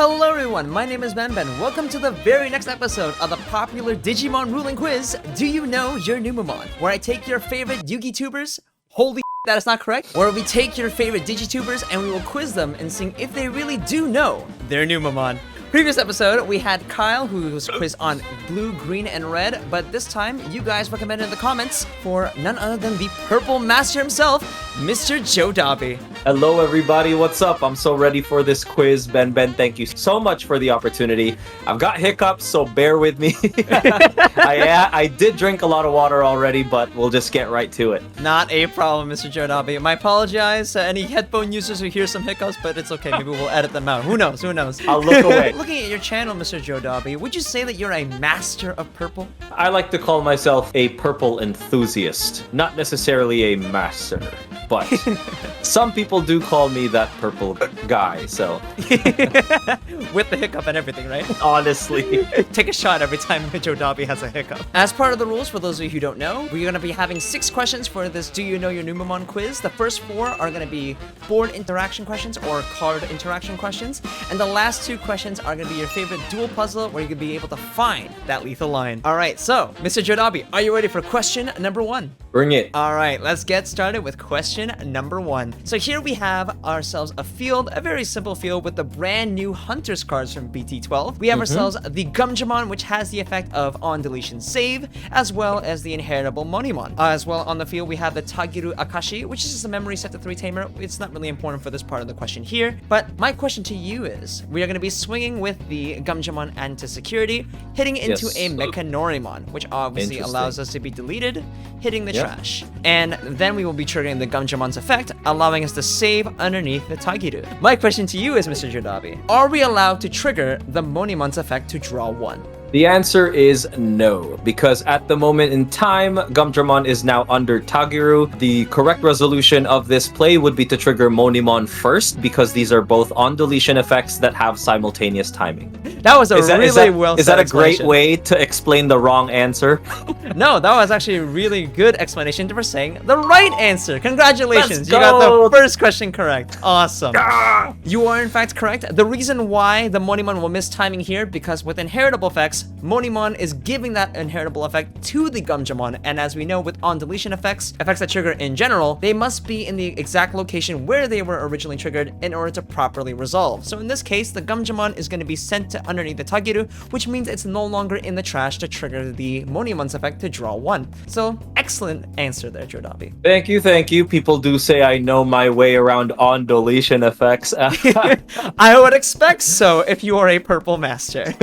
Hello everyone, my name is Ben. Welcome to the very next episode of the popular Digimon ruling quiz, Do You Know Your Numemon? Where I take your favorite Yugi-tubers, holy that is not correct, where we take your favorite Digitubers and we will quiz them and see if they really do know their Numemon. Previous episode, we had Kyle, who was quizzed on blue, green, and red, but this time, you guys recommended in the comments for none other than the purple master himself, Mr. JoDobbi. Hello everybody, what's up? I'm so ready for this quiz. Ben, thank you so much for the opportunity. I've got hiccups, so bear with me. I did drink a lot of water already, but we'll just get right to it. Not a problem, Mr. JoDobbi. I apologize to any headphone users who hear some hiccups, but it's okay. Maybe we'll edit them out. Who knows? Who knows? I'll look away. Looking at your channel, Mr. JoDobbi, would you say that you're a master of purple? I like to call myself a purple enthusiast, not necessarily a master, but some people do call me that purple guy, so. With the hiccup and everything, right? Honestly. Take a shot every time JoDobbi has a hiccup. As part of the rules, for those of you who don't know, we're going to be having 6 questions for this Do You Know Your Numemon quiz. The first 4 are going to be board interaction questions or card interaction questions, and the last 2 questions are going to be your favorite dual puzzle where you can be able to find that lethal line. Alright, so, Mr. JoDobbi, are you ready for question number 1? Bring it. Alright, let's get started with question number 1. So here we have ourselves a field, a very simple field with the brand new Hunters cards from BT12. We have ourselves the Gameshow, which has the effect of on deletion save, as well as the inheritable Monimon. As well on the field we have the Tagiru Akashi, which is just a memory set to 3 tamer. It's not really important for this part of the question here, but my question to you is, we are going to be swinging with the Gameshow anti-security, hitting into a Mechanorimon, which obviously allows us to be deleted, hitting the trash. And then we will be triggering the Gameshown's effect, allowing us to save underneath the Tagiru. My question to you is, Mr. JoDobbi, are we allowed to trigger the Monimon's effect to draw 1? The answer is no, because at the moment in time, Gameshow is now under Tagiru. The correct resolution of this play would be to trigger Monimon first, because these are both on-deletion effects that have simultaneous timing. That was Is that a great way to explain the wrong answer? No, that was actually a really good explanation for saying the right answer. Congratulations, Let's you go. got the first question correct. Awesome. You are in fact correct. The reason why the Monimon will miss timing here, because with inheritable effects, Monimon is giving that inheritable effect to the Gameshow, and as we know with on-deletion effects that trigger in general, they must be in the exact location where they were originally triggered in order to properly resolve. So in this case, the Gameshow is going to be sent to underneath the Tagiru, which means it's no longer in the trash to trigger the Monimon's effect to draw 1. So, excellent answer there, JoDobbi. Thank you. People do say I know my way around on-deletion effects. I would expect so if you are a purple master.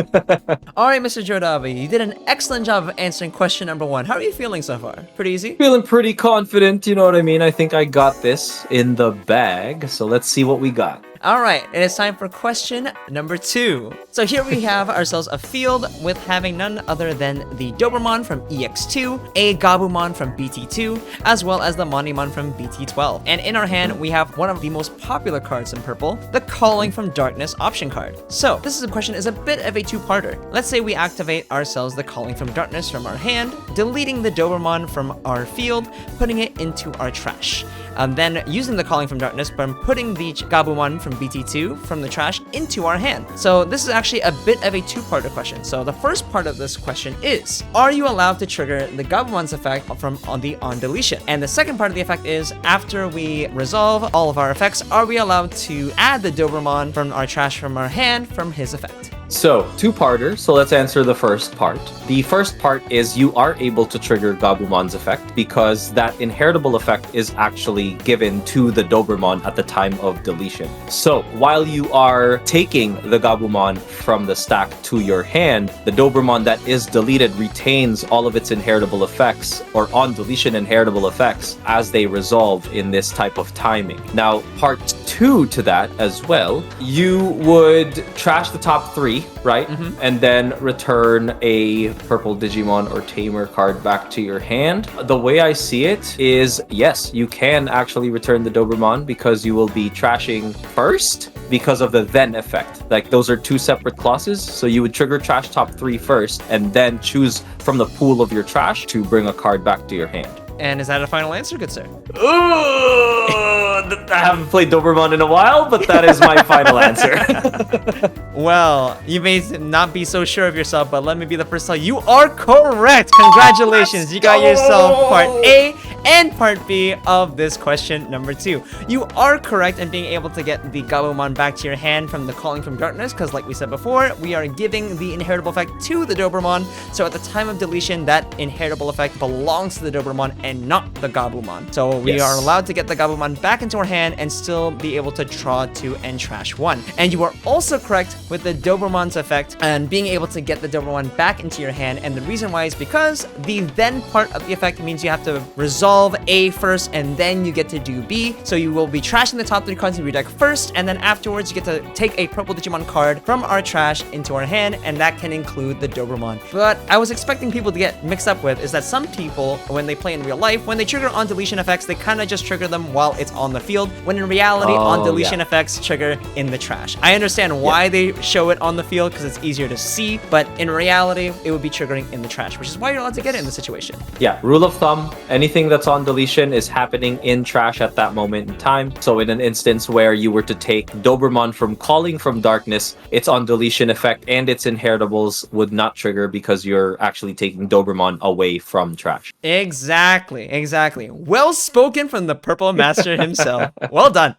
Alright, Mr. JoDobbi, you did an excellent job of answering question number 1. How are you feeling so far? Pretty easy? Feeling pretty confident, you know what I mean? I think I got this in the bag, so let's see what we got. Alright, and it's time for question number 2. So here we have ourselves a field with having none other than the Dobermon from EX2, a Gabumon from BT2, as well as the Monimon from BT12. And in our hand, we have one of the most popular cards in purple, the Calling from Darkness option card. So this question is a bit of a 2-parter. Let's say we activate ourselves the Calling from Darkness from our hand, deleting the Dobermon from our field, putting it into our trash. Then using the Calling from Darkness, but putting the Gabumon from BT2 from the trash into our hand. So this is actually a bit of a 2-parter question. So the first part of this question is, are you allowed to trigger the Gabumon's effect from on deletion? And the second part of the effect is, after we resolve all of our effects, are we allowed to add the Dobermon from our trash from our hand from his effect? So, 2-parter, so let's answer the first part. The first part is you are able to trigger Gabumon's effect because that inheritable effect is actually given to the Dobermon at the time of deletion. So, while you are taking the Gabumon from the stack to your hand, the Dobermon that is deleted retains all of its inheritable effects or on deletion inheritable effects as they resolve in this type of timing. Now, part 2 to that as well, you would trash the top 3, right? And then return a purple Digimon or Tamer card back to your hand. The way I see it is, yes, you can actually return the Dobermon because you will be trashing first because of the then effect. Like, those are 2 separate clauses. So you would trigger trash top 3 first and then choose from the pool of your trash to bring a card back to your hand. And is that a final answer, good sir? I haven't played Dobermon in a while, but that is my final answer. Well, you may not be so sure of yourself, but let me be the first to tell you are correct. Congratulations. You got yourself part A and part B of this question number 2. You are correct in being able to get the Gabumon back to your hand from the Calling from Darkness, because like we said before, we are giving the inheritable effect to the Dobermon. So at the time of deletion, that inheritable effect belongs to the Dobermon and not the Gabumon. So we are allowed to get the Gabumon back into our hand and still be able to draw 2 and trash 1. And you are also correct with the Dobermon's effect and being able to get the Dobermon back into your hand. And the reason why is because the then part of the effect means you have to resolve A first and then you get to do B. So you will be trashing the top 3 cards in your deck first, and then afterwards you get to take a purple Digimon card from our trash into our hand, and that can include the Dobermon. But I was expecting people to get mixed up with is that some people, when they play in real life, when they trigger on deletion effects, they kind of just trigger them while it's on the field, when in reality on deletion effects trigger in the trash. I understand why they show it on the field because it's easier to see, but in reality it would be triggering in the trash, which is why you're allowed to get it in the situation. Yeah, rule of thumb, anything that's on deletion is happening in trash at that moment in time. So in an instance where you were to take Dobermon from Calling from Darkness, its on deletion effect and its inheritables would not trigger because you're actually taking Dobermon away from trash. Exactly. Well spoken from the Purple Master himself. Well done.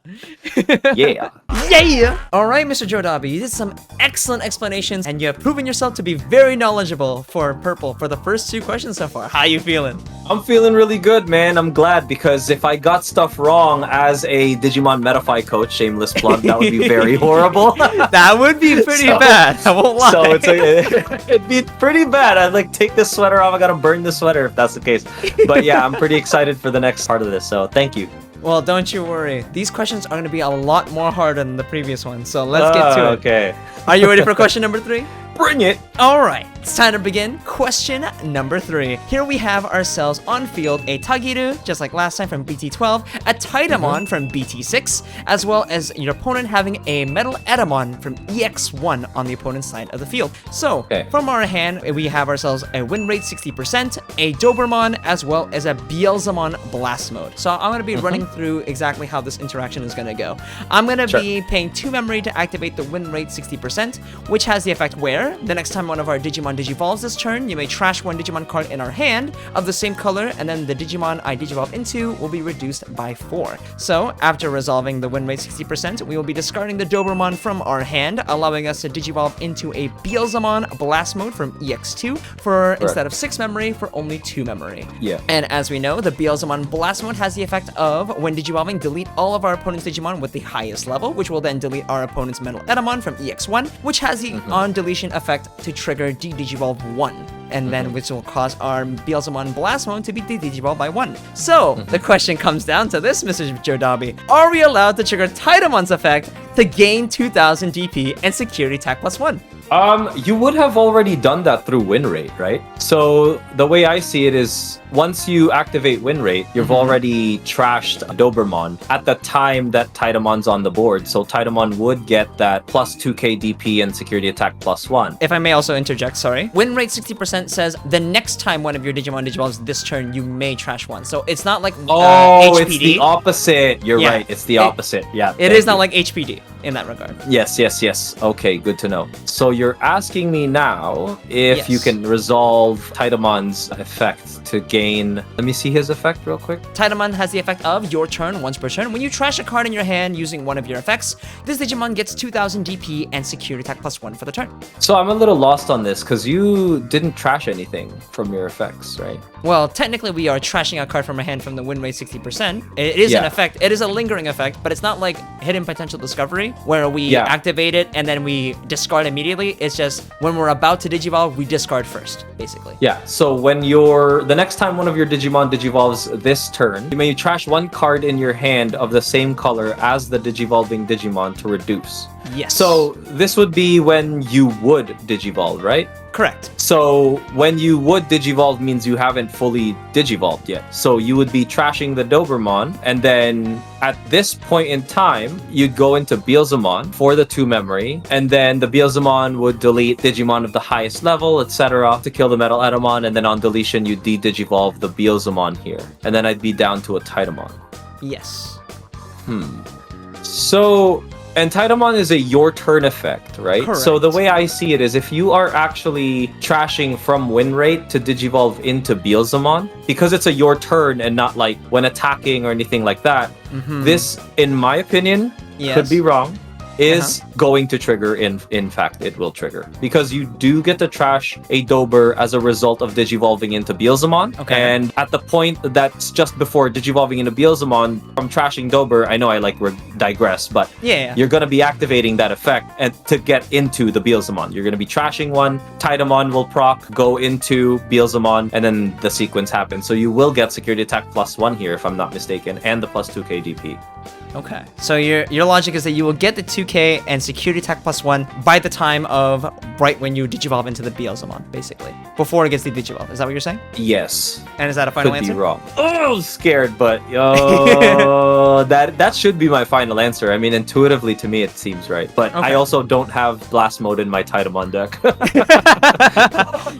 Yeah. Yeah! Alright, Mr. JoDobbi, you did some excellent explanations and you have proven yourself to be very knowledgeable for Purple for the first 2 questions so far. How you feeling? I'm feeling really good, man. I'm glad, because if I got stuff wrong as a Digimon Metafy coach, shameless plug, that would be very horrible. That would be pretty bad. I won't lie. So it'd be pretty bad. I'd like take this sweater off. I gotta burn the sweater if that's the case. But yeah, I'm pretty excited for the next part of this. So thank you. Well, don't you worry. These questions are going to be a lot more harder than the previous ones. So let's get to it. Okay. Are you ready for question number 3? Bring it. All right, it's time to begin. Question number 3. Here we have ourselves on field a Tagiru, just like last time from BT12, a Titamon from BT6, as well as your opponent having a Metal Etamon from EX1 on the opponent's side of the field. So, from our hand, we have ourselves a win rate 60%, a Dobermon, as well as a Beelzemon Blast Mode. So I'm going to be running through exactly how this interaction is going to go. I'm going to be paying 2 memory to activate the win rate 60%, which has the effect where the next time one of our Digimon digivolves this turn, you may trash 1 Digimon card in our hand of the same color, and then the Digimon I digivolve into will be reduced by 4. So, after resolving the win rate 60%, we will be discarding the Dobermon from our hand, allowing us to digivolve into a Beelzemon Blast Mode from EX2 for instead of 6 memory for only 2 memory. Yeah. And as we know, the Beelzemon Blast Mode has the effect of, when digivolving, delete all of our opponent's Digimon with the highest level, which will then delete our opponent's Metal Etamon from EX1, which has the on deletion effect to trigger de-digivolve 1, and then which will cause our Beelzemon Blast Mode to be de-digivolved by 1. So, the question comes down to this, Mr. JoDobbi. Are we allowed to trigger Titamon's effect to gain 2000 DP and security attack +1? You would have already done that through win rate, right? So the way I see it is, once you activate win rate, you've already trashed Dobermon at the time that Titamon's on the board. So Titamon would get that plus 2k DP and security attack +1. If I may also interject, sorry. Win rate 60% says the next time one of your Digimon digivolves this turn, you may trash 1. So it's not like HPD. It's the opposite. You're right. It's the opposite. Yeah. It is not like HPD in that regard. Yes. Okay, good to know. So you're asking me now if you can resolve Titamon's effect to gain... Let me see his effect real quick. Titamon has the effect of your turn once per turn. When you trash a card in your hand using one of your effects, this Digimon gets 2000 DP and security attack +1 for the turn. So I'm a little lost on this because you didn't trash anything from your effects, right? Well, technically we are trashing a card from our hand from the win rate 60%. It is an effect. It is a lingering effect, but it's not like Hidden Potential Discovery where we activate it and then we discard immediately. It's just when we're about to digivolve, we discard first, basically. Yeah, so when the next time one of your Digimon digivolves this turn, you may trash 1 card in your hand of the same color as the digivolving Digimon to reduce. Yes. So this would be when you would digivolve, right? Correct. So when you would digivolve means you haven't fully digivolved yet. So you would be trashing the Dobermon, and then at this point in time, you'd go into Beelzemon for the 2 memory, and then the Beelzemon would delete Digimon of the highest level, etc. to kill the Metal Etamon, and then on deletion, you de-digivolve the Beelzemon here. And then I'd be down to a Titamon. Yes. So, and Titamon is a your turn effect, right? Correct. So the way I see it is if you are actually trashing from win rate to digivolve into Beelzemon, because it's a your turn and not like when attacking or anything like that, this, in my opinion, could be wrong, is going to trigger. In fact, it will trigger. Because you do get to trash a Dober as a result of digivolving into Beelzemon. Okay. And at the point that's just before digivolving into Beelzemon, from trashing Dober, I know I digress, but you're going to be activating that effect and to get into the Beelzemon. You're going to be trashing one, Titamon will proc, go into Beelzemon, and then the sequence happens. So you will get security attack +1 here, if I'm not mistaken, and the +2 KDP. Okay. So your logic is that you will get the 2k and security attack +1 by the time of right when you digivolve into the Beelzemon, basically. Before it gets the digivolve. Is that what you're saying? Yes. And is that a final Could answer? be wrong. Oh, scared, but that should be my final answer. I mean, intuitively to me it seems right. But I also don't have blast mode in my Titamon deck.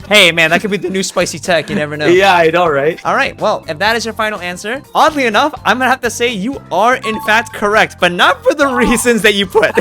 Hey man, that could be the new spicy tech, you never know. Yeah, I know, right? Alright, well, if that is your final answer, oddly enough, I'm gonna have to say you are in fact correct, but not for the reasons that you put.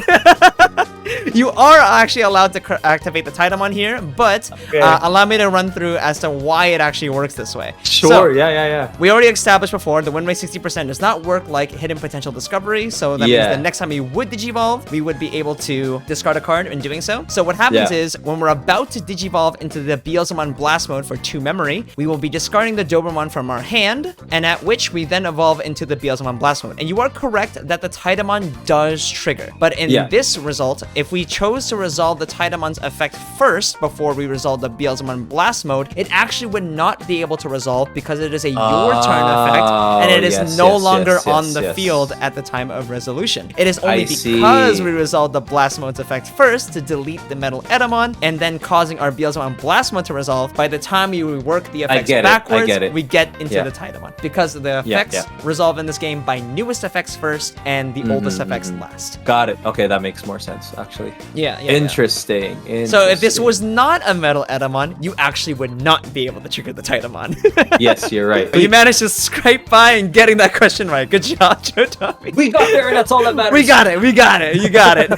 You are actually allowed to activate the Titamon here, but allow me to run through as to why it actually works this way. Sure, so, yeah. We already established before, the win rate 60% does not work like hidden potential discovery, so that means the next time we would digivolve, we would be able to discard a card in doing so. So what happens is, when we're about to digivolve into the Beelzemon Blast mode for 2 memory, we will be discarding the Dobermon from our hand, and at which we then evolve into the Beelzemon Blast mode. And you are correct that the Titamon does trigger, but in this result, if we chose to resolve the Titamon's effect first before we resolve the Beelzemon Blast mode, it actually would not be able to resolve because it is a your turn effect and it is no longer on the field at the time of resolution. It is only because we resolved the Blast mode's effect first to delete the Metal Etamon and then causing our Beelzemon Blast mode to resolve. By the time you rework the effects backwards, we get into the Titamon because the effects resolve in this game by newest effects first and the oldest effects last. Got it. Okay, that makes more sense, actually. Yeah. Interesting. So if this was not a Metal Etamon, you actually would not be able to trigger the Titamon. Yes, you're right. But you managed to scrape by and getting that question right. Good job, JoDobbi. We got there, and that's all that matters. We got it. You got it.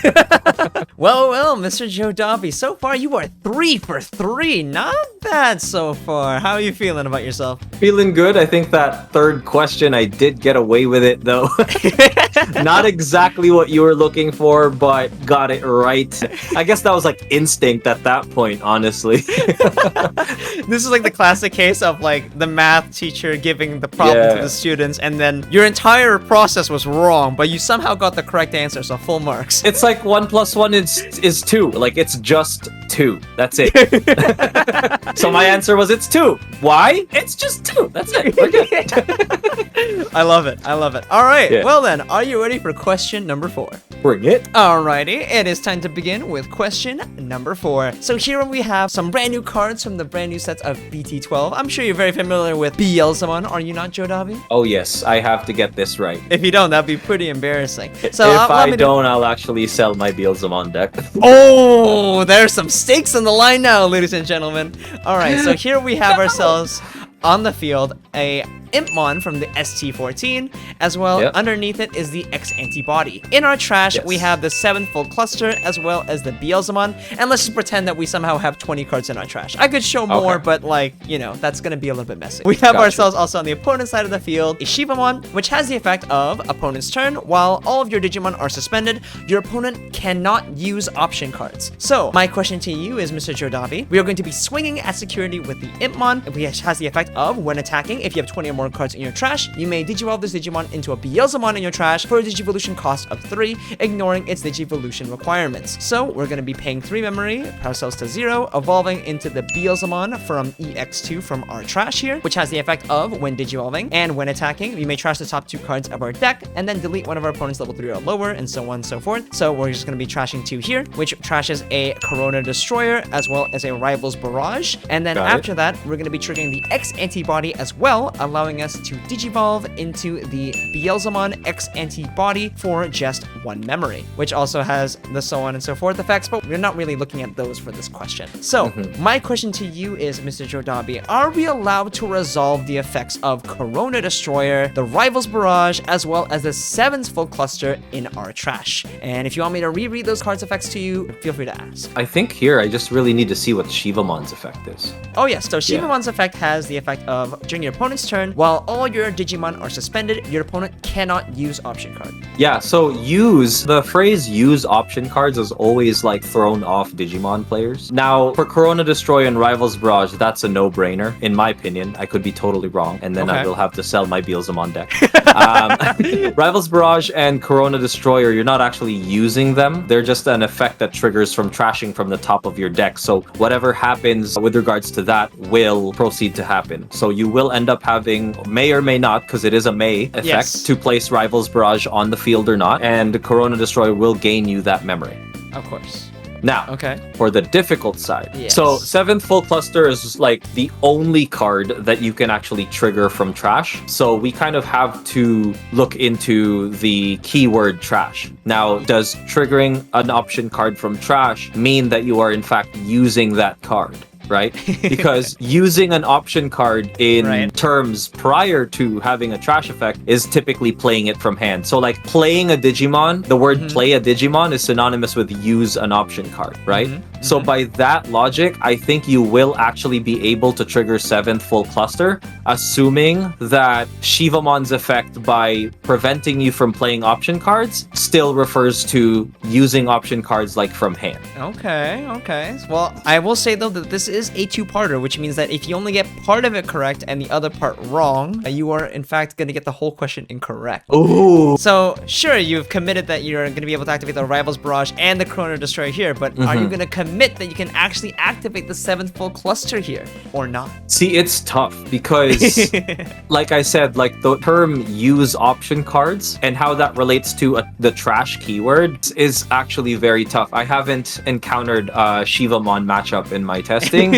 Well, Mr. JoDobbi, so far you are 3 for 3. Not bad so far. How are you feeling about yourself? Feeling good. I think that third question, I did get away with it, though. Not exactly what you were looking for, but got it right. I guess that was like instinct at that point, honestly. This is like the classic case of like the math teacher giving the problem to the students, and then your entire process was wrong, but you somehow got the correct answer, so full marks. It's like 1 + 1 is 2. Like, it's just 2. That's it. So my answer was it's 2. Why? It's just 2. That's it. We're good. I love it. All right. Well then, are you ready for question number 4? Bring it. Alrighty, it is time to begin with question number 4. So here we have some brand new cards from the brand new sets of BT12. I'm sure you're very familiar with Beelzemon, are you not, JoDobbi? Oh yes, I have to get this right. If you don't, that'd be pretty embarrassing. So if I don't, I'll actually sell my Beelzemon deck. Oh, there's some stakes on the line now, ladies and gentlemen. Alright, so here we have ourselves on the field a Impmon from the ST14, as well underneath it is the X antibody. In our trash, we have the 7-fold cluster, as well as the Beelzemon, and let's just pretend that we somehow have 20 cards in our trash. I could show more, but like, you know, that's gonna be a little bit messy. We have ourselves also on the opponent's side of the field, a Shivamon, which has the effect of opponent's turn. While all of your Digimon are suspended, your opponent cannot use option cards. So, my question to you is, Mr. JoDobbi, we are going to be swinging at security with the Impmon, which has the effect of, when attacking, if you have 20 or more cards in your trash, you may digivolve this Digimon into a Beelzemon in your trash for a Digivolution cost of 3, ignoring its Digivolution requirements. So we're going to be paying 3 memory, ourselves to 0, evolving into the Beelzemon from EX2 from our trash here, which has the effect of, when digivolving and when attacking, we may trash the top 2 cards of our deck, and then delete one of our opponent's level 3 or lower, and so on and so forth. So we're just going to be trashing 2 here, which trashes a Corona Destroyer, as well as a Rival's Barrage, and then after that, we're going to be triggering the X antibody as well, allowing allowing us to digivolve into the Beelzemon X antibody for just 1 memory, which also has the so on and so forth effects, but we're not really looking at those for this question. So, my question to you is, Mr. JoDobbi, are we allowed to resolve the effects of Corona Destroyer, the Rivals Barrage, as well as the 7th Full Cluster in our trash? And if you want me to reread those cards' effects to you, feel free to ask. I think here I just really need to see what Shivamon's effect is. Oh yes, so Shivamon's effect has the effect of during your opponent's turn, while all your Digimon are suspended, your opponent cannot use option card. Yeah, so the phrase use option cards is always like thrown off Digimon players. Now, for Corona Destroy and Rivals Barrage, that's a no-brainer, in my opinion. I could be totally wrong, and then I will have to sell my Beelzemon deck. Rivals Barrage and Corona Destroyer, you're not actually using them. They're just an effect that triggers from trashing from the top of your deck. So whatever happens with regards to that will proceed to happen. So you will end up having, may or may not, because it is a may effect, to place Rivals Barrage on the field or not, and Corona Destroy will gain you that memory. Of course. Now, for the difficult side. Yes. So 7th Full Cluster is like the only card that you can actually trigger from trash. So we kind of have to look into the keyword trash. Now, does triggering an option card from trash mean that you are in fact using that card? Right? Because using an option card in terms prior to having a trash effect is typically playing it from hand. So like playing a Digimon, the word play a Digimon is synonymous with use an option card, right? So by that logic, I think you will actually be able to trigger 7th Full Cluster, assuming that Shivamon's effect by preventing you from playing option cards still refers to using option cards like from hand. Okay. Well, I will say though that this is a 2-parter, which means that if you only get part of it correct and the other part wrong, you are in fact going to get the whole question incorrect. Ooh. So sure, you've committed that you're going to be able to activate the Rivals Barrage and the Corona Destroyer here, but are you going to commit that you can actually activate the 7th Full Cluster here or not? See, it's tough because like I said, like the term use option cards and how that relates to the trash keyword is actually very tough. I haven't encountered a Shivamon matchup in my testing.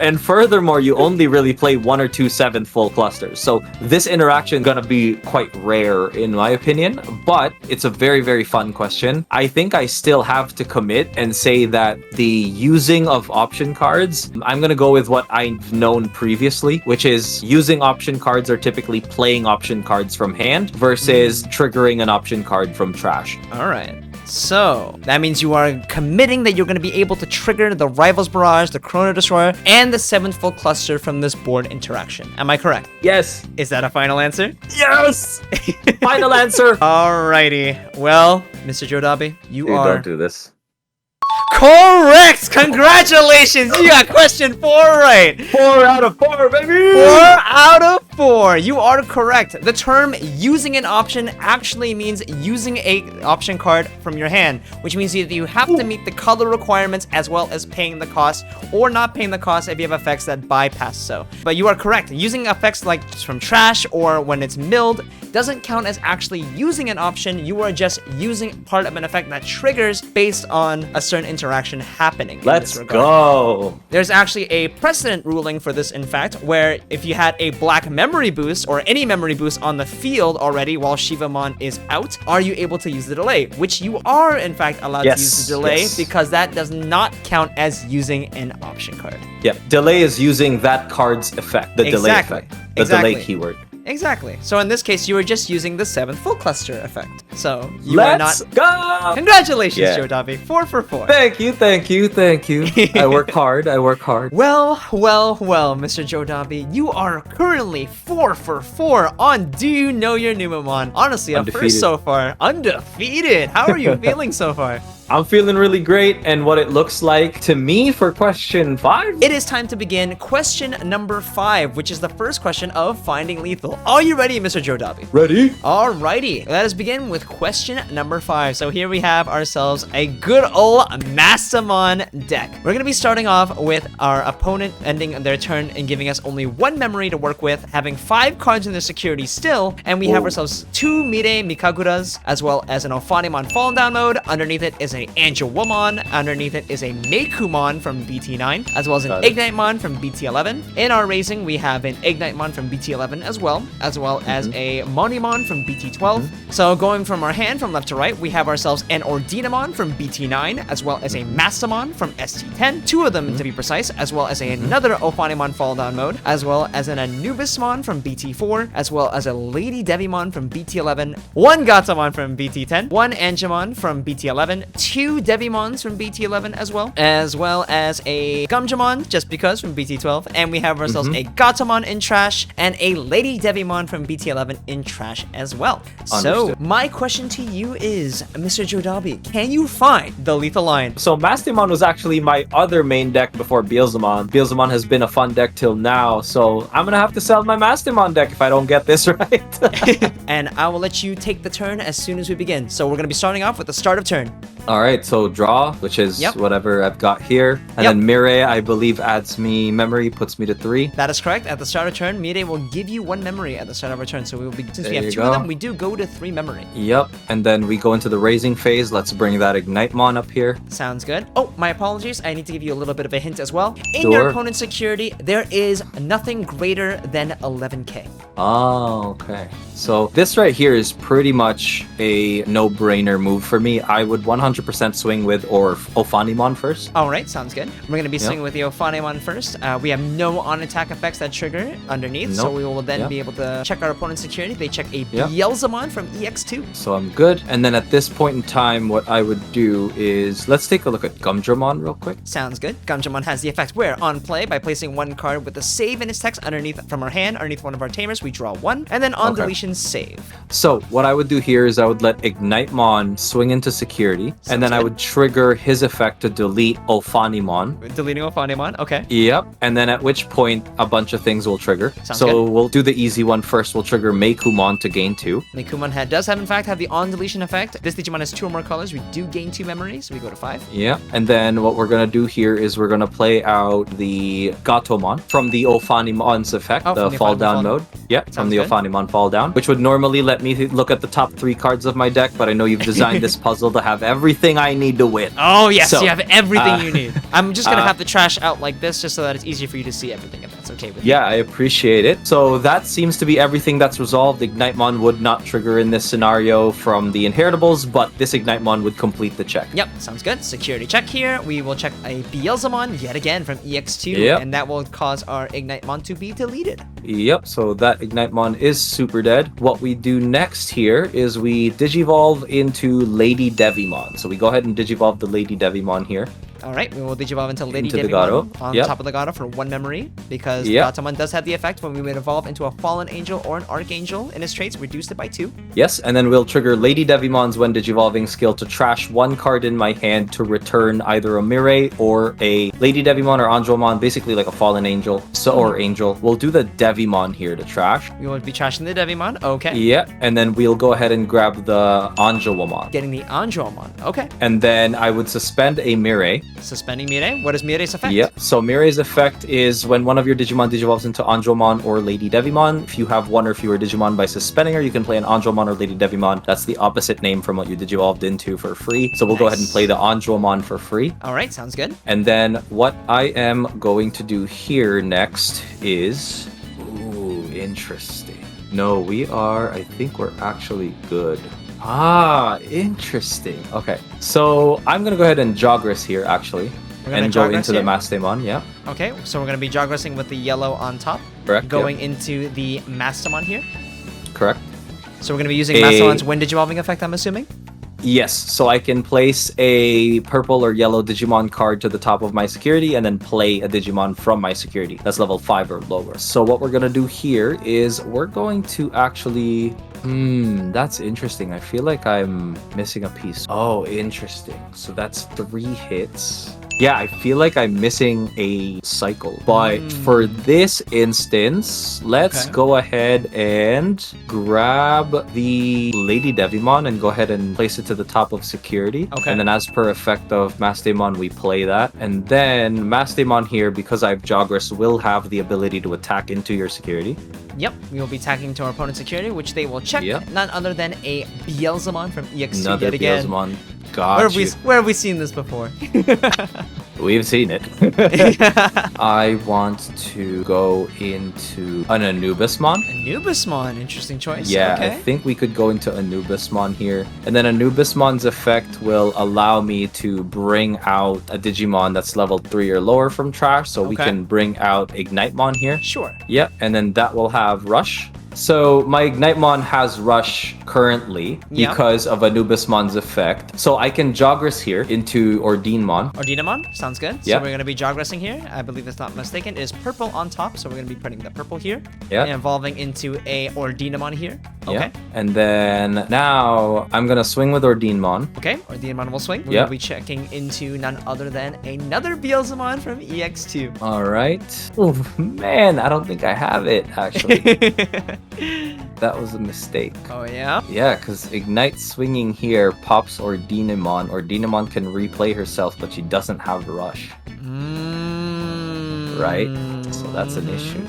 And furthermore, you only really play 1 or 2 7th Full Clusters. So this interaction is going to be quite rare in my opinion, but it's a very, very fun question. I think I still have to commit and say that the using of option cards, I'm going to go with what I've known previously, which is using option cards are typically playing option cards from hand versus triggering an option card from trash. All right. So, that means you are committing that you're going to be able to trigger the Rivals Barrage, the Corona Destroyer, and the 7th Full Cluster from this board interaction. Am I correct? Yes. Is that a final answer? Yes! Final answer! Alrighty. Well, Mr. JoDobbi, you are... Don't do this. Correct! Congratulations! You got question 4 right! 4 out of 4, baby! 4 out of 4! You are correct. The term using an option actually means using an option card from your hand, which means either you have to meet the color requirements as well as paying the cost, or not paying the cost if you have effects that bypass so. But you are correct. Using effects like from trash or when it's milled doesn't count as actually using an option. You are just using part of an effect that triggers based on a certain interaction happening. Let's go. There's actually a precedent ruling for this, in fact, where if you had a black memory boost or any memory boost on the field already while Shivamon is out, are you able to use the delay? Which you are, in fact, allowed to use the delay because that does not count as using an option card. Yeah, delay is using that card's effect, the delay effect, the delay keyword. Exactly. So in this case, you were just using the 7th Full Cluster effect. So you Let's are not... go! Congratulations, JoDobbi. 4 for 4. Thank you. I work hard. Well, Mr. JoDobbi, you are currently 4 for 4 on Do You Know Your Numemon? Honestly, a first so far. Undefeated. How are you feeling so far? I'm feeling really great, and what it looks like to me for question 5? It is time to begin question number 5, which is the first question of Finding Lethal. Are you ready, Mr. JoDobbi? Ready? Alrighty, let us begin with question number 5. So here we have ourselves a good old Mastemon deck. We're going to be starting off with our opponent ending their turn and giving us only 1 memory to work with, having 5 cards in their security still, and we have ourselves 2 Mire Mikaguras, as well as an Ophanimon Fallen Down mode. Underneath it is a Angelwomon. Underneath it is a Mekumon from BT9, as well as an Got it. Ignitemon from BT11. In our raising, we have an Ignitemon from BT11 as well as a Monimon from BT12. So going from our hand from left to right, we have ourselves an Ordinamon from BT9, as well as a Mastemon from ST10, 2 of them to be precise, as well as another Ophanimon Fall Down mode, as well as an Anubismon from BT4, as well as a Lady Devimon from BT11, 1 Gatomon from BT10, 1 Angemon from BT11, 2 Devimons from BT11 as well as a Gumjamon, just because, from BT12, and we have ourselves a Gatomon in trash, and a Lady Devimon from BT11 in trash as well. So, Understood. my question to you is, Mr. JoDobbi, can you find the lethal line? So Mastemon was actually my other main deck before Beelzemon. Beelzemon has been a fun deck till now, so I'm gonna have to sell my Mastemon deck if I don't get this right. And I will let you take the turn as soon as we begin. So we're going to be starting off with the start of turn. All right, so draw, which is whatever I've got here. And then Mirei, I believe, adds me memory, puts me to 3. That is correct. At the start of turn, Mirei will give you 1 memory at the start of our turn. So we will be, since There we have you 2 of go. them, we do go to 3 memory. Yep, and then we go into the raising phase. Let's bring that Ignitemon up here. Sounds good. Oh, my apologies. I need to give you a little bit of a hint as well. In your Sure. opponent's security, there is nothing greater than 11k. Oh, okay. So this right here is pretty much a no-brainer move for me. I would 100% swing with Ophanimon first. All right, sounds good. We're going to be swinging with the Ophanimon first. We have no on-attack effects that trigger underneath, so we will then be able to check our opponent's security. They check a Beelzemon from EX2. So I'm good. And then at this point in time, what I would do is, let's take a look at Gumdramon real quick. Sounds good. Gumjamon has the effect where, on play, by placing 1 card with a save in its text underneath from our hand, underneath one of our tamers, we draw 1, and then on deletion, save. So what I would do here is I would let Ignitemon swing into security, and then I would trigger his effect to delete Ophanimon. Deleting Ophanimon, okay. Yep, and then at which point a bunch of things will trigger. Sounds so good. we'll do the easy one first. We'll trigger Mekumon to gain 2. Mekumon does have, in fact, have the on deletion effect. This Digimon has 2 or more colors. We do gain 2 memories, so we go to 5. Yeah, and then what we're gonna do here is we're gonna play out the Gatomon from the Ophanimon's effect, the fall down mode. Yeah, from the Ophanimon fall down, which would normally let me look at the top 3 cards of my deck, but I know you've designed this puzzle to have everything I need to win. Oh yes, So, you have everything you need. I'm just gonna have the trash out like this, just so that it's easier for you to see everything, if that's okay with you. Yeah, I appreciate it. So that seems to be everything that's resolved. Ignitemon would not trigger in this scenario from the Inheritables, but this Ignitemon would complete the check. Yep, sounds good. Security check here. We will check a Beelzemon yet again from EX2, Yep. and that will cause our Ignitemon to be deleted. Yep, so that Ignitemon is super dead. What we do next here is we Digivolve into Lady Devimon. So we go ahead and Digivolve the Lady Devimon here. Alright, we will Digivolve into Lady Into the Devimon Gato. on Yep. top of the Gato for 1 memory, because Yep. Gatomon does have the effect when we would evolve into a Fallen Angel or an Archangel in his traits, reduced it by 2. Yes, and then we'll trigger Lady Devimon's when Digivolving skill to trash 1 card in my hand to return either a Mirei or a Lady Devimon or Angelmon, basically like a Fallen Angel, or Angel. We'll do the Devimon here to trash. We will be trashing the Devimon, okay. Yeah, and then we'll go ahead and grab the Angelwomon. Getting the Angelmon, okay. And then I would suspend a Mirei. Suspending Mirei. What is Mirei's effect? Yep. So Mirei's effect is when one of your Digimon digivolves into Angelmon or Lady Devimon. If you have 1 or fewer Digimon by suspending her, you can play an Angelmon or Lady Devimon. That's the opposite name from what you digivolved into for free. So we'll go ahead and play the Angelmon for free. Alright, sounds good. And then what I am going to do here next is... Ooh, interesting. No, I think we're actually good. Ah, interesting. Okay, so I'm gonna go ahead and Jogress here, actually, and go into the Mastemon. Yeah. Okay, so we're gonna be Jogressing with the yellow on top. Correct. Going into the Mastemon here. Correct. So we're gonna be using Mastemon's wind digivolving effect, I'm assuming. Yes, so I can place a purple or yellow Digimon card to the top of my security and then play a Digimon from my security. That's level 5 or lower. So what we're gonna do here is we're going to actually... that's interesting. I feel like I'm missing a piece. Oh, interesting. So that's 3 hits. Yeah, I feel like I'm missing a cycle. But for this instance, let's go ahead and grab the Lady Devimon and go ahead and place it to the top of security. Okay. And then as per effect of Mastemon, we play that. And then Mastemon here, because I've Jogress, will have the ability to attack into your security. Yep, we will be attacking to our opponent's security, which they will check. Yep. None other than a Beelzemon from EX2 Another yet again. Beelzemon. Got you. Where have we seen this before? We've seen it. I want to go into an Anubismon. Anubismon, interesting choice. Yeah, okay. I think we could go into Anubismon here. And then Anubismon's effect will allow me to bring out a Digimon that's level 3 or lower from trash. So we Okay. can bring out Ignitemon here. Sure. Yep, and then that will have Rush. So my Ignitemon has Rush currently Yeah. because of Anubismon's effect. So I can Jogress here into Ordinemon. Ordinamon, sounds good. Yeah. So we're going to be jogressing here. I believe it's not mistaken. It is purple on top, so we're going to be putting the purple here. Yeah. And evolving into a Ordinamon here. Okay. Yeah. And then now I'm going to swing with Ordinemon. Okay, Ordinamon will swing. We're Yeah. going to be checking into none other than another Beelzemon from EX2. All right. Oh, man, I don't think I have it, actually. That was a mistake. Oh, yeah? Yeah, because Ignite swinging here pops Ordinemon. Ordinemon can replay herself, but she doesn't have Rush. Right? So that's an issue.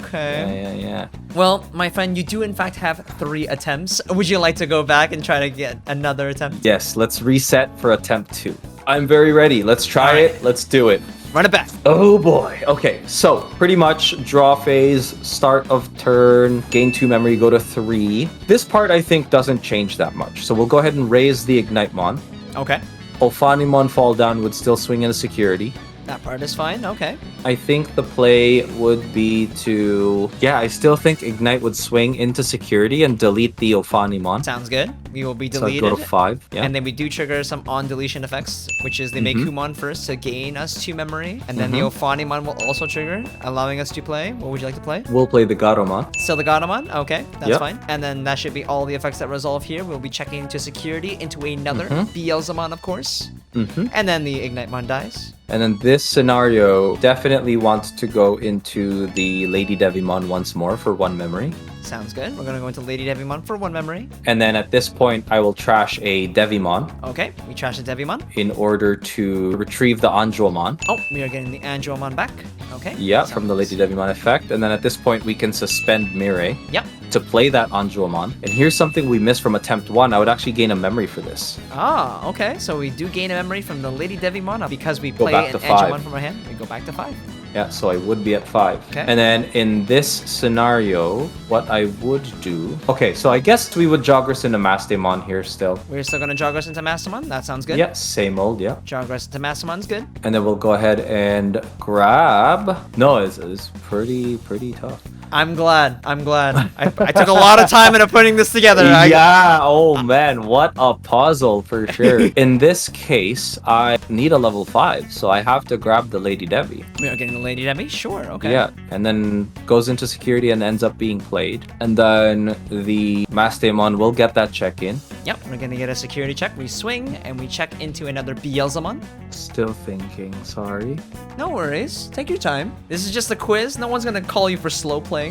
Okay. Yeah. Well, my friend, you do in fact have 3 attempts. Would you like to go back and try to get another attempt? Yes, let's reset for attempt 2. I'm very ready. Let's try All right. it. Let's do it. Run it back. Oh boy. Okay, so pretty much draw phase, start of turn, gain 2 memory, go to 3. This part I think doesn't change that much. So we'll go ahead and raise the Ignitemon. Okay. Ophanimon fall down would still swing into security. That part is fine. Okay. I think the play would be to... Yeah, I still think Ignite would swing into security and delete the Ophanimon. Sounds good. We will be So I'd deleted. go to 5. Yeah. And then we do trigger some on deletion effects, which is they make Kumon first to gain us 2 memory. And then the Ophanimon will also trigger, allowing us to play. What would you like to play? We'll play the Garomon. Still the Godamon? Okay, that's Yep. fine. And then that should be all the effects that resolve here. We'll be checking into security into another Beelzemon, of course. And then the Ignitemon dies. And then this scenario definitely wants to go into the Lady Devimon once more for 1 memory. Sounds good. We're gonna go into Lady Devimon for 1 memory. And then at this point, I will trash a Devimon Okay, we trash the Devimon. in order to retrieve the Anjuamon. Oh, we are getting the Anjuamon back. Okay. Yeah, from the Lady Devimon effect. And then at this point, we can suspend Mireille Yep. to play that Anjuamon. And here's something we missed from attempt 1. I would actually gain a memory for this. Ah, okay. So we do gain a memory from the Lady Devimon because we Go play back an to 5. Anjuamon from our hand. We go back to 5. Yeah, so I would be at 5. Okay. And then in this scenario, what I would do... Okay, so I guess we would Jogress into Mastemon here still. We're still gonna Jogress into Mastemon. That sounds good. Yeah, same old, yeah. Jogress into Mastemon's good. And then we'll go ahead and grab... No, it's pretty tough. I'm glad. I took a lot of time into putting this together. Yeah, oh man, what a puzzle for sure. In this case, I need a level 5, so I have to grab the Lady Devi. We are getting the Lady Debbie? Sure, okay. Yeah, and then goes into security and ends up being played. And then the Mastemon will get that check in. Yep, we're gonna get a security check. We swing and we check into another Beelzemon. Still thinking, sorry. No worries. Take your time. This is just a quiz. No one's gonna call you for slow playing.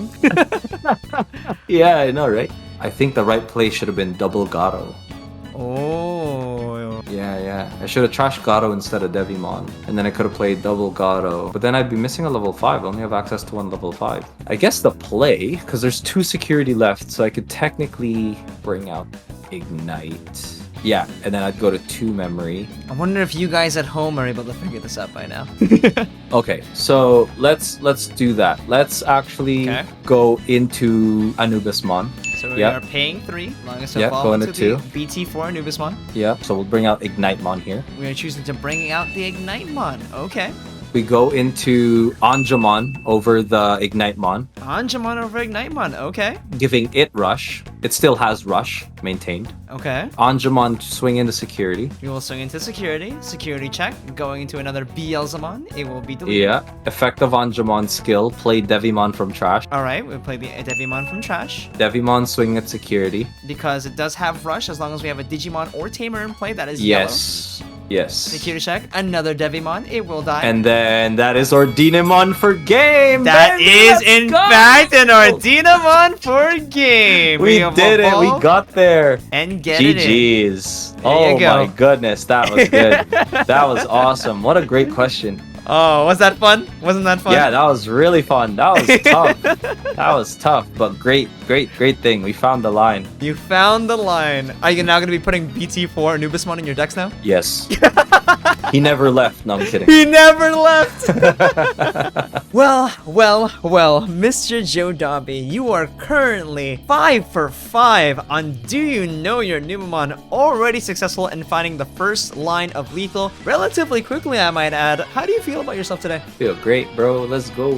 Yeah, I know, right? I think the right play should have been double Gato. Oh. Yeah. I should have trashed Gato instead of Devimon. And then I could have played double Gato. But then I'd be missing a level 5. I only have access to 1 level 5. I guess the play, because there's 2 security left, so I could technically bring out Ignite. Yeah, and then I'd go to 2 memory. I wonder if you guys at home are able to figure this out by now. Okay, so let's do that. Let's actually Okay. go into Anubismon. So we Yep. are paying 3. Long as to Yep, evolve going into to the BT4 Anubismon. Yeah, so we'll bring out Ignitemon here. We are choosing to bring out the Ignitemon. Okay. We go into Anjumon over the Ignitemon, Anjumon over Ignitemon. Okay. giving it Rush. It still has Rush maintained. Okay. Anjumon swing into security. We will swing into security. Security check. Going into another Beelzemon. It will be deleted. Yeah. Effective Anjumon skill. Play Devimon from trash. Alright, we play the Devimon from trash. Devimon swing at security. Because it does have Rush as long as we have a Digimon or Tamer in play. That is yellow. Yes. Security check. Another Devimon. It will die. And then that is Ordinemon for game. That baby! is, Let's in go! fact, an Ordinamon for game. We have did it. We evolved got there. and get it in. GG's. There you Oh go. my goodness, that was good. That was awesome. What a great question. Oh, was that fun? Wasn't that fun? Yeah, that was really fun. That was tough. That was tough, but great thing. We found the line. You found the line. Are you now going to be putting BT4 Numemon in your decks now? Yes. He never left. No, I'm kidding. He never left. Well, Mr. JoDobbi, you are currently 5 for 5 on Do You Know Your Numemon, already successful in finding the first line of lethal relatively quickly, I might add. How do you feel about yourself today? Feel great, bro. Let's go.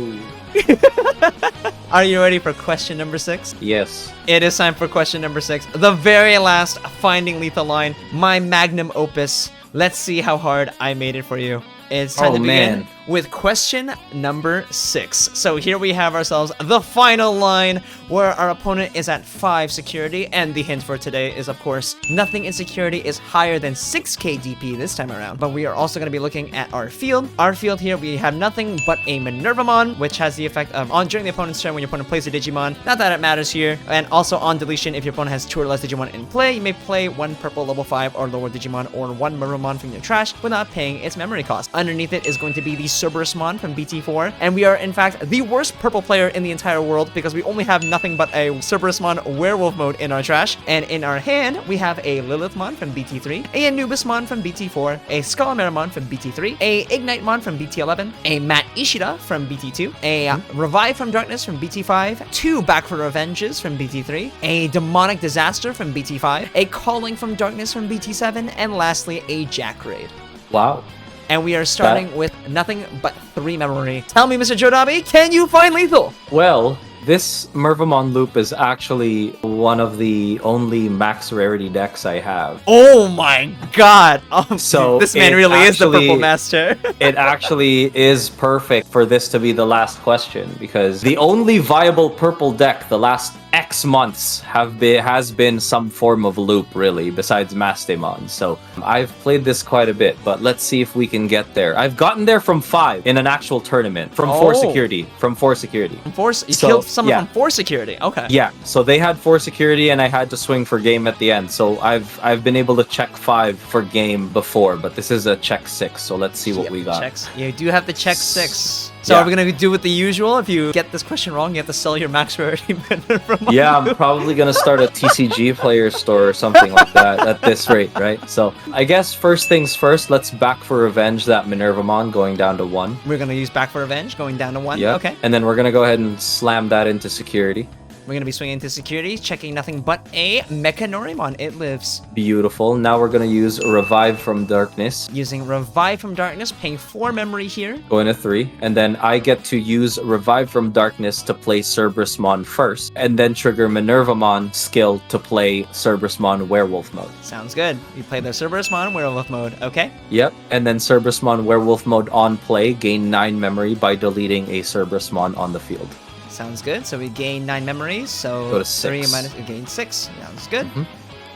Are you ready for question number 6? Yes. It is time for question number 6. The very last finding lethal line, my magnum opus. Let's see how hard I made it for you. It's time to begin with question number 6. So here we have ourselves the final line where our opponent is at 5 security, and the hint for today is, of course, nothing in security is higher than 6k DP this time around. But we are also going to be looking at our field. Our field here, we have nothing but a Minervamon, which has the effect of on during the opponent's turn when your opponent plays a Digimon. Not that it matters here. And also on deletion, if your opponent has 2 or less Digimon in play, you may play 1 purple level 5 or lower Digimon or 1 Minervamon from your trash without paying its memory cost. Underneath it is going to be the Cerberusmon from BT4, and we are in fact the worst purple player in the entire world because we only have nothing but a Cerberusmon werewolf mode in our trash. And in our hand, we have a Lilithmon from BT3, a Anubismon from BT4, a Skullamaramon from BT3, a Ignitemon from BT11, a Matt Ishida from BT2, a Revive from Darkness from BT5, 2 Back for Revenges from BT3, a Demonic Disaster from BT5, a Calling from Darkness from BT7, and lastly, a Jack Raid. Wow. And we are starting with nothing but 3 memory. Tell me, Mr. JoDobbi, can you find lethal? Well, this Mervamon loop is actually one of the only max rarity decks I have. Oh my god! So this man really is the purple master. It actually is perfect for this to be the last question, because the only viable purple deck the last X months has been some form of loop, really, besides Mastemon. So I've played this quite a bit, but let's see if we can get there. I've gotten there from 5 in an actual tournament, from 4 security. From 4 security. From 4, you killed someone from 4 security. Okay. Yeah. So they had 4 security, and I had to swing for game at the end. So I've been able to check 5 for game before, but this is a check 6. So let's see what we got. Checks. You do have to check 6. So are we going to do with the usual? If you get this question wrong, you have to sell your max rarity from Yeah, I'm probably going to start a TCG player store or something like that at this rate, right? So I guess first things first, let's back for revenge that Minervamon going down to 1. We're going to use back for revenge going down to 1? Yeah. Okay. And then we're going to go ahead and slam that into security. We're going to be swinging into security, checking nothing but a Mechanorimon. It lives. Beautiful. Now we're going to use Revive from Darkness. Using Revive from Darkness, paying 4 memory here. Going to 3. And then I get to use Revive from Darkness to play Cerberusmon first. And then trigger Minervamon skill to play Cerberusmon Werewolf mode. Sounds good. You play the Cerberusmon Werewolf mode. Okay. Yep. And then Cerberusmon Werewolf mode on play. Gain 9 memory by deleting a Cerberusmon on the field. Sounds good. So we gain 9 memories. So go to 3 6. minus gain 6. Sounds good.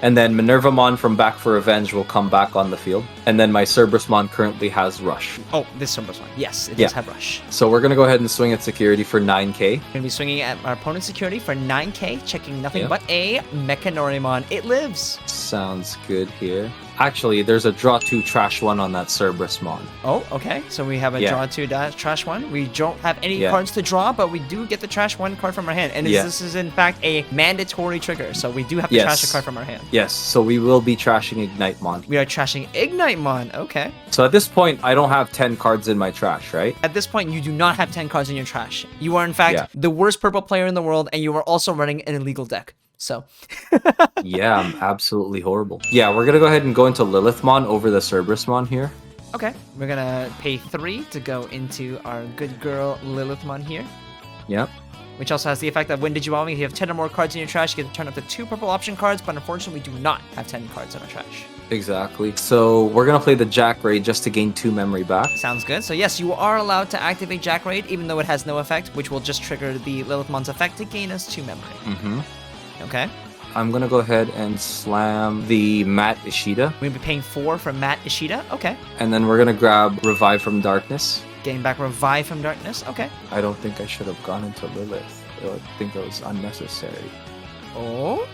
And then Minervamon from Back for Revenge will come back on the field. And then my Cerberusmon currently has Rush. Oh, this Cerberusmon. Yes, it does have Rush. So we're going to go ahead and swing at security for 9k. We're going to be swinging at our opponent's security for 9k, checking nothing but a Mechanorimon. It lives. Sounds good here. Actually, there's a draw 2 trash 1 on that Cerberusmon. Oh, okay. So we have a draw 2 trash 1. We don't have any cards to draw, but we do get the trash 1 card from our hand. And this is in fact a mandatory trigger. So we do have to trash a card from our hand. Yes, so we will be trashing Ignitemon. We are trashing Ignitemon. Okay. So at this point, I don't have 10 cards in my trash, right? At this point, you do not have 10 cards in your trash. You are in fact the worst purple player in the world, and you are also running an illegal deck. So yeah, I'm absolutely horrible. Yeah, we're gonna go ahead and go into Lilithmon over the Cerberusmon here. Okay, we're gonna pay 3 to go into our good girl Lilithmon here. Yep. Which also has the effect that when Digivolving, if you have 10 or more cards in your trash, you get to turn up to 2 purple option cards, but unfortunately we do not have 10 cards in our trash. Exactly. So we're gonna play the Jack Raid just to gain 2 memory back. Sounds good. So yes, you are allowed to activate Jack Raid, even though it has no effect, which will just trigger the Lilithmon's effect to gain us 2 memory. Okay. I'm gonna go ahead and slam the Matt Ishida. We're gonna be paying 4 for Matt Ishida. Okay. And then we're gonna grab Revive from Darkness. Getting back Revive from Darkness. Okay. I don't think I should have gone into Lilith. I think that was unnecessary. Oh?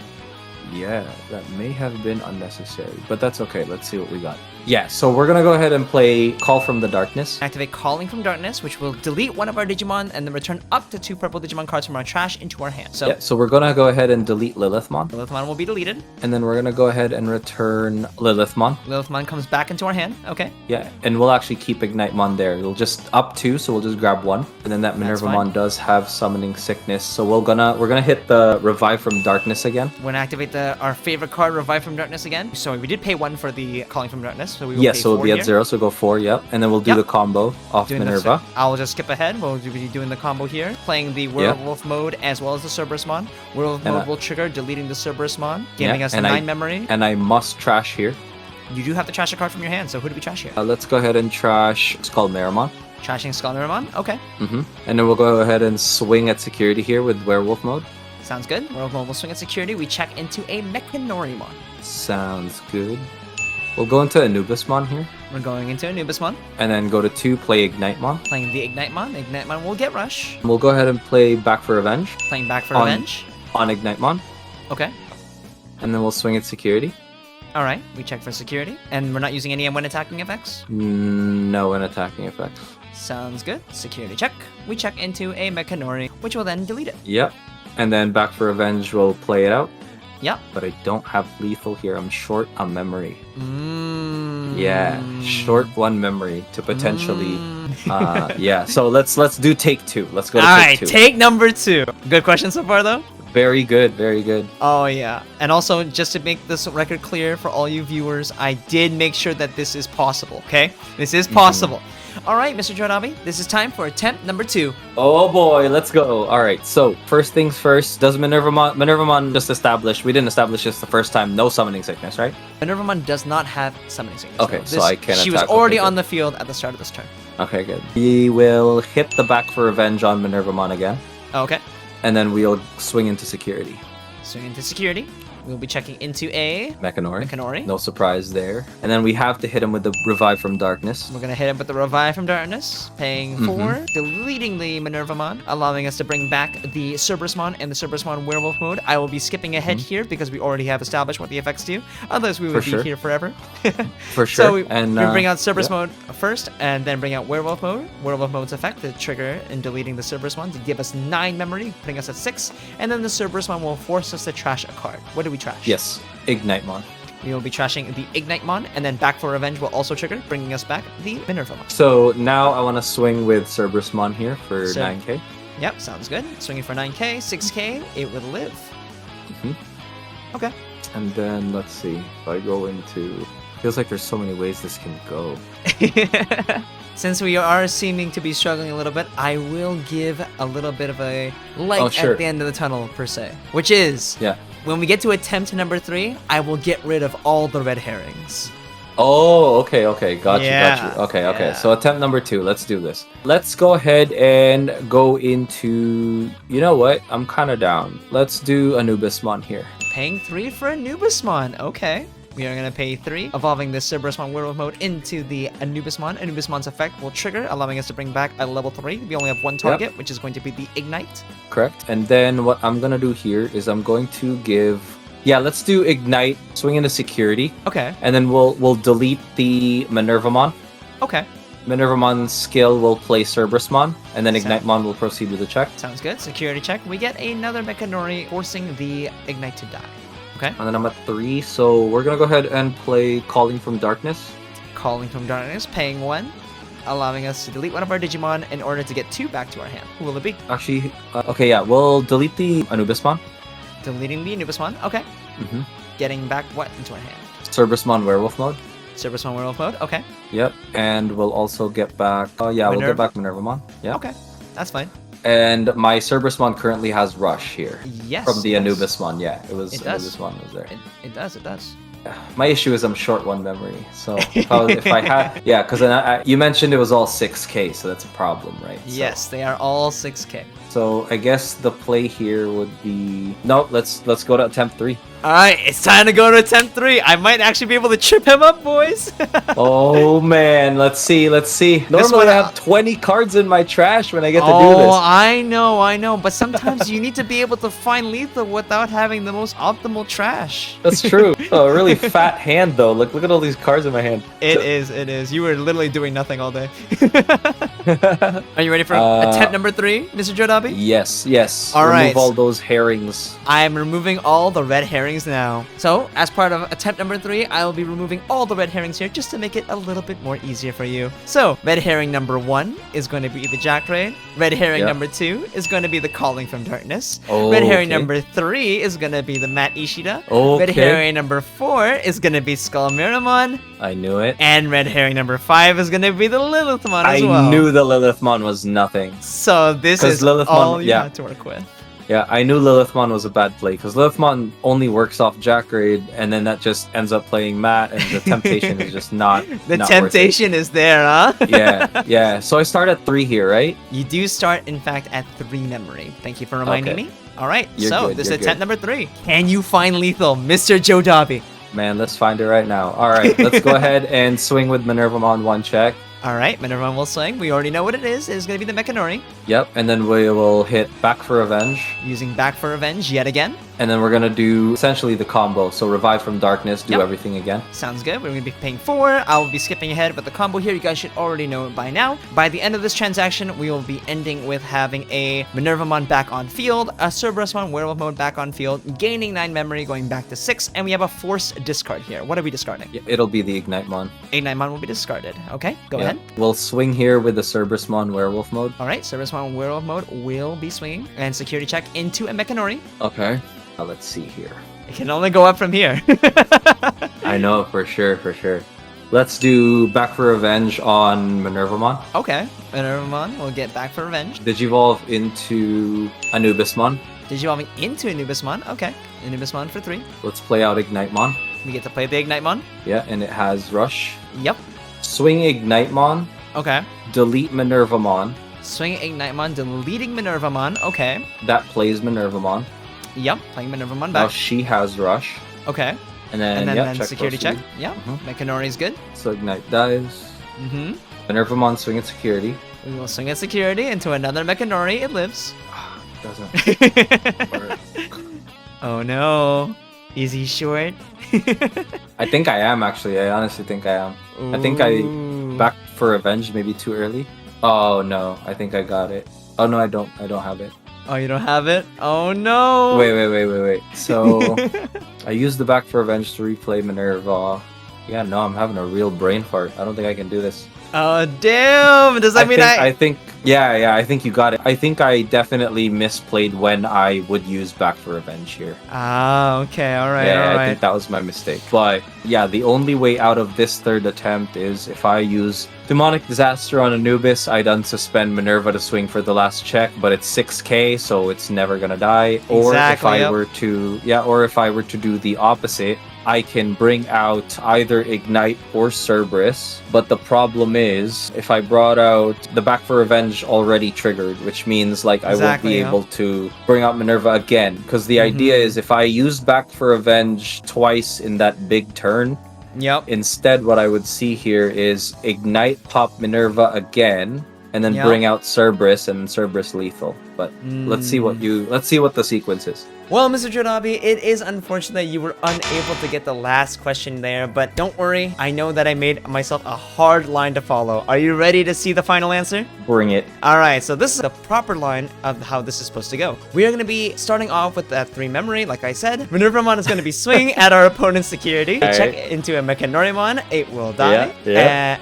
Yeah, that may have been unnecessary, but that's okay. Let's see what we got. Yeah, so we're gonna go ahead and play Call from the Darkness. Activate Calling from Darkness, which will delete one of our Digimon and then return up to 2 purple Digimon cards from our trash into our hand. So Yeah, so we're gonna go ahead and delete Lilithmon. Lilithmon will be deleted. And then we're gonna go ahead and return Lilithmon. Lilithmon comes back into our hand. Okay. Yeah, and we'll actually keep Ignite-mon there. It'll just up 2, so we'll just grab 1. And then that That's Minervamon fine. does have Summoning Sickness, so we're gonna hit the Revive from Darkness again. We're gonna activate our favorite card, Revive from Darkness again. So we did pay 1 for the Calling from Darkness, so we will Yeah, pay so 4 it'll be at here. 0, so go 4, yep. And then we'll do Yep. the combo off Doing the- Minerva. I'll just skip ahead. We'll be doing the combo here, playing the Werewolf mode as well as the Cerberusmon. Werewolf And mode will trigger, deleting the Cerberusmon, giving Yeah, us and 9 memory. And I must trash here. You do have to trash a card from your hand, so who do we trash here? Let's go ahead and trash Skullmeramon. Trashing Skullmeramon? Okay, And then we'll go ahead and swing at security here with Werewolf mode. sounds good. Werewolf mode will swing at security. We check into a Mechanorimon. Sounds good. We'll go into Anubismon here. We're going into Anubismon, And then go to 2, play Ignitemon. playing the Ignitemon. Ignitemon will get Rush. We'll go ahead and play Back for Revenge Playing Back for On- Revenge. on Ignitemon. Okay. And then we'll swing at security. All right, we check for security. And we're not using any when attacking effects? No an attacking effects. Sounds good. Security check. We check into a Mechanori, which will then delete it. Yep. And then Back for Revenge will play it out. Yep. But I don't have lethal here. I'm short on memory. Mm. Yeah, short 1 memory to potentially. Mm. Yeah, so let's do take 2. Let's go to All take right, 2. take number 2. Good question so far, though. Very good, very good. Oh yeah, and also just to make this record clear for all you viewers, I did make sure that this is possible. Okay, this is possible. All right, Mr. JoDobbi, this is time for attempt number 2. Oh boy, let's go. All right, so first things first. Does Minervamon just establish? We didn't establish this the first time. No summoning sickness, right? Minervamon does not have summoning sickness. Okay, no. so I can She was attack. already Okay, on good. the field at the start of this turn. Okay, good. We will hit the Back for Revenge on Minervamon again, Okay, and then we'll swing into security. swing into security. We'll be checking into a Mechanori. Mechanori. No surprise there. And then we have to hit him with the Revive from Darkness. We're gonna hit him with the Revive from Darkness, paying 4, deleting the Minervamon, allowing us to bring back the Cerberusmon and the Cerberusmon Werewolf mode. I will be skipping ahead here because we already have established what the effects do. Otherwise, we would be sure. here forever. For sure. So we And, bring out Cerberus yeah. mode first, and then bring out Werewolf mode. Werewolf mode's effect, the trigger in deleting the Cerberusmon to give us 9 memory, putting us at 6, and then the Cerberusmon will force us to trash a card. What do we trash? Yes, Ignitemon. We will be trashing the Ignitemon, and then Back for Revenge will also trigger, bringing us back the Minervamon. So now I want to swing with Cerberusmon here for So- 9k. Yep, sounds good. Swinging for 9k, 6k, it would live. Mhm. Okay. And then let's see. If I go into. Feels like there's so many ways this can go. Since we are seeming to be struggling a little bit, I will give a little bit of a light Oh, sure. at the end of the tunnel, per se. Which is, Yeah. when we get to attempt number 3, I will get rid of all the red herrings. Oh, okay. Got Yeah, you. Okay. yeah. So attempt number 2. Let's do this. Let's go ahead and go into. You know what? I'm kind of down. Let's do Anubismon here. Paying 3 for Anubismon. Okay. We are going to pay 3, evolving this Cerberusmon Werewolf mode into the Anubismon. Anubismon's effect will trigger, allowing us to bring back a level 3. We only have one target, which is going to be the Ignite. Correct. And then what I'm gonna do here is I'm going to give. Yeah, let's do Ignite. Swing into security. Okay. And then we'll delete the Minervamon. Okay. Minervamon's skill will play Cerberusmon, and then So- Ignitemon will proceed with the check. Sounds good. Security check. We get another Mechanori, forcing the Ignite to die. Okay. And then I'm at 3, so we're gonna go ahead and play Calling from Darkness. Calling from Darkness, paying 1, allowing us to delete one of our Digimon in order to get 2 back to our hand. Who will it be? Actually, okay, yeah, we'll delete the Anubismon. Deleting the Anubismon. Okay. Mm-hmm. Getting back what into our hand? Cerberusmon Werewolf mode. Cerberusmon Werewolf mode. Okay. Yep, and we'll also get back. Oh yeah, we'll get Minerva. back Minervamon. Yeah. Okay. That's fine. And my Cerberusmon currently has Rush here Yes. from the yes. Anubismon. Yeah, it was It does. Anubismon was there. It does. It does. My issue is I'm short 1 memory, so if I had, yeah, because you mentioned it was all 6k, so that's a problem, right? So- Yes, they are all 6k. So I guess the play here would be no. Let's go to attempt 3. Alright, it's time to go to attempt 3. I might actually be able to trip him up, boys. Oh man, let's see. Normally one, I have 20 cards in my trash when I get to do Oh, this. I know. But sometimes you need to be able to find lethal without having the most optimal trash. That's true. Oh, a really fat hand though. Look at all these cards in my hand. It is. You were literally doing nothing all day. Are you ready for attempt number 3, Mr. JoDobbi? Yes. All right. Remove all those herrings. I am removing all the red herrings now. So, as part of attempt number 3, I will be removing all the red herrings here just to make it a little bit more easier for you. So, red herring number 1 is going to be the Jackraid. Red herring number 2 is going to be the Calling from Darkness. Red herring number 3 is going to be the Matt Ishida. Red herring number 4 is going to be Skullmiramon. I knew it. And red herring number 5 is going to be the Lilithmon as well. I knew the Lilithmon was nothing. So this is Lilithmon, all you have to work with. Yeah, I knew Lilithmon was a bad play because Lilithmon only works off Jackraid, and then that just ends up playing Matt, and the temptation is just not. The temptation is there, huh? Yeah. So I start at 3 here, right? You do start, in fact, at 3 memory. Thank you for reminding me. All right, this is attempt number 3. Can you find lethal, Mr. JoDobbi? Man, let's find it right now. All right, let's go ahead and swing with Minervamon 1 check. All right, Minervamon will swing. We already know what it is. It's going to be the Mechanori. Yep, and then we will hit Back for Revenge. Using Back for Revenge yet again. And then we're going to do essentially the combo. So Revive from Darkness, do everything again. Sounds good. We're going to be paying 4. I will be skipping ahead with the combo here. You guys should already know it by now. By the end of this transaction, we will be ending with having a Minervamon back on field, a Cerberusmon Werewolf mode back on field, gaining 9 memory, going back to 6, and we have a forced discard here. What are we discarding? Yeah, it'll be the Ignitemon. Ignitemon will be discarded. Okay, go ahead. We'll swing here with the Cerberusmon Werewolf mode. All right, Cerberusmon Werewolf mode will be swinging, and security check into a Mechanori. Okay. Now let's see here. It can only go up from here. I know, for sure. Let's do Back for Revenge on Minervamon. Okay, Minervamon will get Back for Revenge. Digivolve into Anubismon. Digivolving into Anubismon. Okay, Anubismon for 3. Let's play out Ignitemon. We get to play the Ignitemon. Yeah, and it has Rush. Yep. Swing Ignitemon. Okay. Delete Minervamon. Swing Ignitemon, deleting Minervamon. Okay. That plays Minervamon. Yep, playing Minervamon back. Now she has Rush. Okay. And then check security check. proceed. Yeah. Mechanori is good. So Ignite dies. Minervamon swing at security. We will swing at security into another Mechanori. It lives. Doesn't work. Oh no. Is he short? I think I am, actually. I honestly think I am. Ooh. I think I Back for Revenge maybe too early. Oh no, I think I got it. Oh no, I don't have it. Oh, you don't have it? Oh no! Wait. So I used the Back for Revenge to replay Minerva. Yeah, no, I'm having a real brain fart. I don't think I can do this. Oh damn! Does that mean I think I think you got it. I think I definitely misplayed when I would use Back for Revenge here. Ah, okay, alright, Yeah, alright. I think that was my mistake. But yeah, the only way out of this third attempt is if I use Demonic Disaster on Anubis, I'd unsuspend Minerva to swing for the last check, but it's 6k, so it's never gonna die. Or if I were to do the opposite, I can bring out either Ignite or Cerberus, but the problem is, if I brought out the Back for Revenge already triggered, which means like I won't be able to bring out Minerva again, because the idea is if I use Back for Revenge twice in that big turn, instead what I would see here is Ignite pop Minerva again, and then bring out Cerberus and Cerberus lethal. But let's see what the sequence is. Well, Mr. JoDobbi, it is unfortunate that you were unable to get the last question there, but don't worry. I know that I made myself a hard line to follow. Are you ready to see the final answer? Bring it. All right, so this is the proper line of how this is supposed to go. We are going to be starting off with that 3 memory, like I said. Minervamon is going to be swinging at our opponent's security. Check into a Mechanorimon. It will die.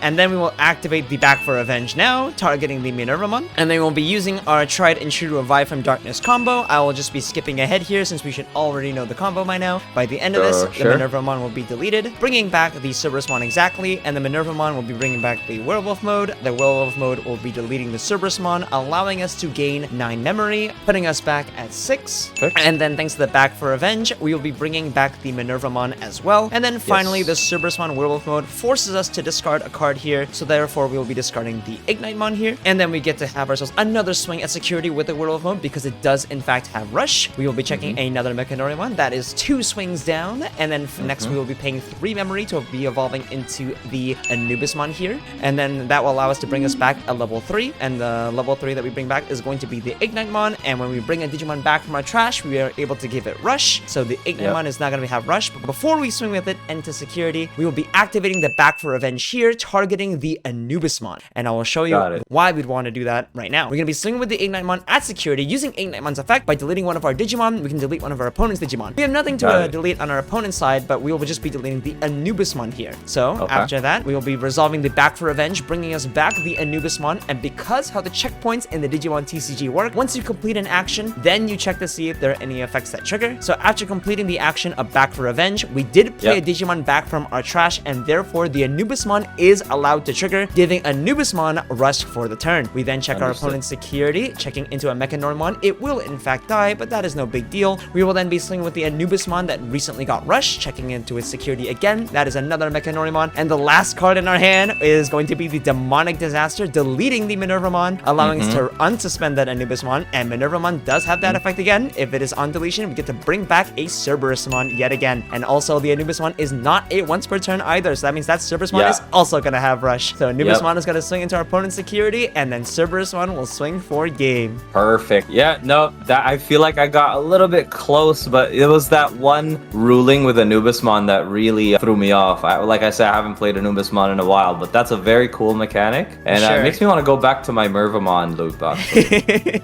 And then we will activate the Back for Revenge now, targeting the Minervamon. And then we'll be using our Tried and True Revive from Darkness combo. I will just be skipping ahead here since we should already know the combo by now. By the end of this, the Minervamon will be deleted, bringing back the Cerberusmon exactly, and the Minervamon will be bringing back the Werewolf mode. The Werewolf mode will be deleting the Cerberusmon, allowing us to gain 9 memory, putting us back at 6. And then thanks to the Back for Revenge, we will be bringing back the Minervamon as well. And then finally, the Cerberusmon Werewolf mode forces us to discard a card here, so therefore we will be discarding the Ignitemon here. And then we get to have ourselves another swing at security with the Werewolf mode because it does in fact have Rush. We will be checking checking another Mechanorimon. That is 2 swings down. And then next we will be paying 3 memory to be evolving into the Anubismon here. And then that will allow us to bring us back a level 3. And the level 3 that we bring back is going to be the Ignitemon. And when we bring a Digimon back from our trash, we are able to give it Rush. So the Ignitemon is not going to have Rush. But before we swing with it into security, we will be activating the Back for Revenge here, targeting the Anubismon. And I will show you why we'd want to do that right now. We're going to be swinging with the Ignitemon at security using Ignitemon's effect. By deleting one of our Digimon, we can delete one of our opponent's Digimon. We have nothing to delete on our opponent's side, but we will just be deleting the Anubismon here. So after that, we will be resolving the Back for Revenge, bringing us back the Anubismon. And because how the checkpoints in the DigimonTCG work, once you complete an action, then you check to see if there are any effects that trigger. So after completing the action of Back for Revenge, we did play a Digimon back from our trash, and therefore the Anubismon is allowed to trigger, giving Anubismon Rush for the turn. We then check our opponent's security, checking into a Mechanorimon. It will in fact die, but that is no big deal. We will then be swinging with the Anubismon that recently got Rush, checking into its security again. That is another Mechanorimon. And the last card in our hand is going to be the Demonic Disaster, deleting the Minervamon, allowing us to unsuspend that Anubismon. And Minervamon does have that effect again. If it is on deletion, we get to bring back a Cerberusmon yet again. And also the Anubismon is not a once per turn either, so that means that Cerberusmon is also going to have Rush. So Anubismon is going to swing into our opponent's security, and then Cerberusmon will swing for game. Perfect. Yeah, no, that I feel like I got a little bit close, but it was that one ruling with Anubismon that really threw me off. Like I said, I haven't played Anubismon in a while, but that's a very cool mechanic, and it makes me want to go back to my Mervamon loop, actually.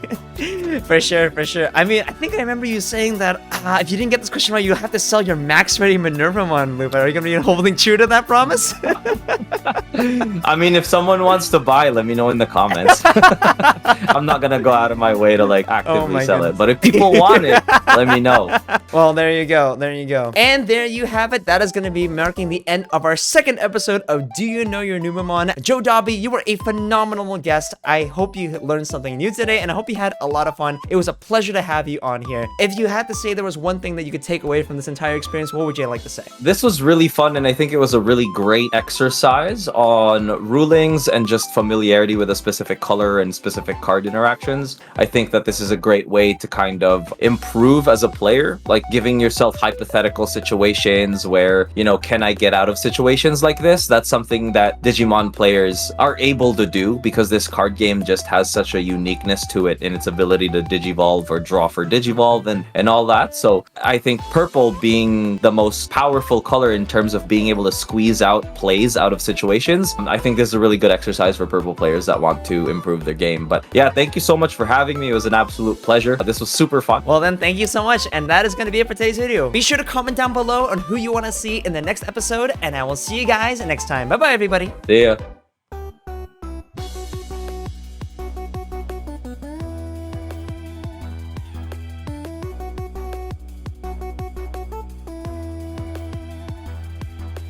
For sure, for sure. I mean, I think I remember you saying that if you didn't get this question right, you have to sell your max ready Minervamon loop. Are you going to be holding true to that promise? I mean, if someone wants to buy, let me know in the comments. I'm not going to go out of my way to like actively sell it, but if people want it, let me know. Well, there you go. There you go. And there you have it. That is going to be marking the end of our second episode of Do You Know Your Numemon? JoDobbi, you were a phenomenal guest. I hope you learned something new today, and I hope you had a lot of fun. It was a pleasure to have you on here. If you had to say there was one thing that you could take away from this entire experience, what would you like to say? This was really fun, and I think it was a really great exercise on rulings and just familiarity with a specific color and specific card interactions. I think that this is a great way to kind of improve as a player, like giving yourself hypothetical situations where, you know, can I get out of situations like this? That's something that Digimon players are able to do because this card game just has such a uniqueness to it in its ability to Digivolve or draw for Digivolve and all that. So I think purple being the most powerful color in terms of being able to squeeze out plays out of situations, I think this is a really good exercise for purple players that want to improve their game. But yeah, thank you so much for having me. It was an absolute pleasure. This was super fun. Well then, thank you so much. And that is going to be it for today's video. Be sure to comment down below on who you want to see in the next episode, and I will see you guys next time. Bye bye, everybody. See ya.